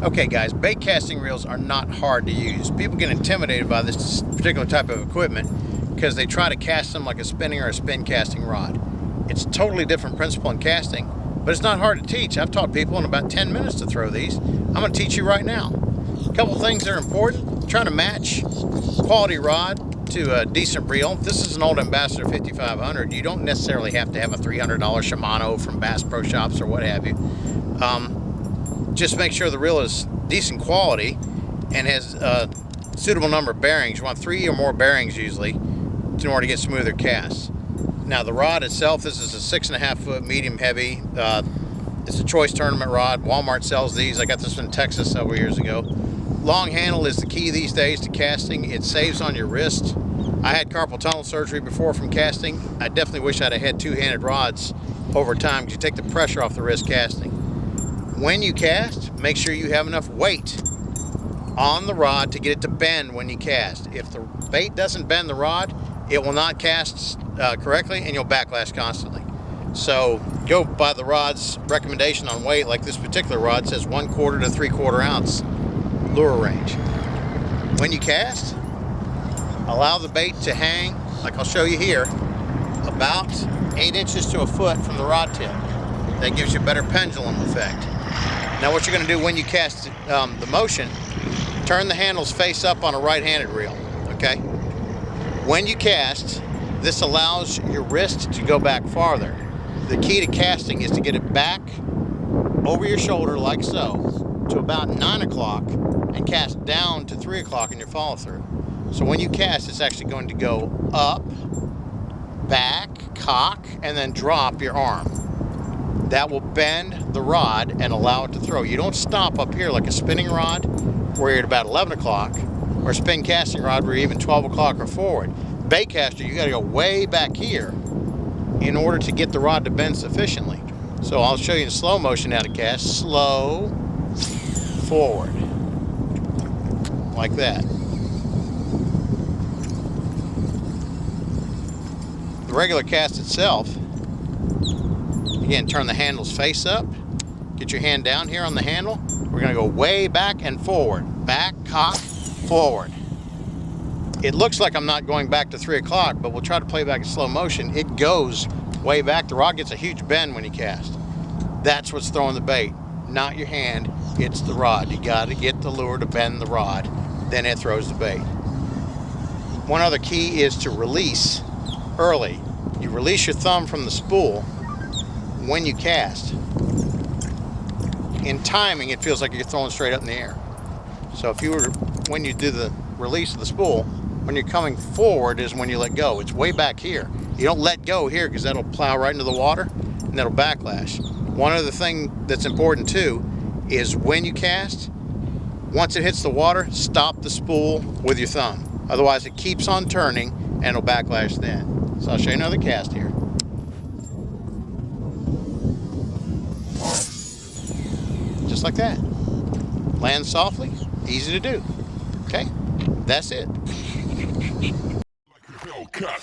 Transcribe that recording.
Okay guys, bait casting reels are not hard to use. People get intimidated by this particular type of equipment because they try to cast them like a spinning or a spin casting rod. It's a totally different principle in casting, but it's not hard to teach. I've taught people in about 10 minutes to throw these. I'm going to teach you right now. A couple things that are important. Trying to match quality rod to a decent reel. This is an old Ambassador 5500. You don't necessarily have to have a $300 Shimano from Bass Pro Shops or what have you. Just make sure the reel is decent quality and has a suitable number of bearings. You want 3 or more bearings usually in order to get smoother casts. Now the rod itself, this is a 6.5 foot medium heavy. It's a choice tournament rod. Walmart sells these. I got this one in Texas several years ago. Long handle is the key these days to casting. It saves on your wrist. I had carpal tunnel surgery before from casting. I definitely wish I'd have had two-handed rods over time because you take the pressure off the wrist casting. When you cast, make sure you have enough weight on the rod to get it to bend when you cast. If the bait doesn't bend the rod, it will not cast correctly and you'll backlash constantly. So go by the rod's recommendation on weight. Like this particular rod says 1/4 to 3/4 ounce lure range. When you cast, allow the bait to hang, like I'll show you here, about 8 inches to a foot from the rod tip. That gives you a better pendulum effect. Now what you're going to do when you cast the motion, turn the handles face up on a right-handed reel, okay? When you cast, this allows your wrist to go back farther. The key to casting is to get it back over your shoulder like so to about 9 o'clock and cast down to 3 o'clock in your follow through. So when you cast, it's actually going to go up, back, cock, and then drop your arm. That will bend the rod and allow it to throw. You don't stop up here like a spinning rod where you're at about 11 o'clock or a spin casting rod where you're even 12 o'clock or forward. Bait caster, you got to go way back here in order to get the rod to bend sufficiently. So I'll show you in slow motion how to cast. Slow, forward, like that. The regular cast itself, again, turn the handles face up, get your hand down here on the handle. We're going to go way back and forward. Back, cock, forward. It looks like I'm not going back to 3 o'clock, but we'll try to play back in slow motion. It goes way back. The rod gets a huge bend when you cast. That's what's throwing the bait, not your hand. It's the rod. You got to get the lure to bend the rod, then it throws the bait. One other key is to release early. You release your thumb from the spool when you cast. In timing, it feels like you're throwing straight up in the air. So if you were, when you do the release of the spool, when you're coming forward is when you let go. It's way back here. You don't let go here because that'll plow right into the water and that'll backlash. One other thing that's important too is when you cast, once it hits the water, stop the spool with your thumb. Otherwise it keeps on turning and it'll backlash then. So I'll show you another cast here. Just like that. Land softly, easy to do. Okay, that's it. Like a Hellcat.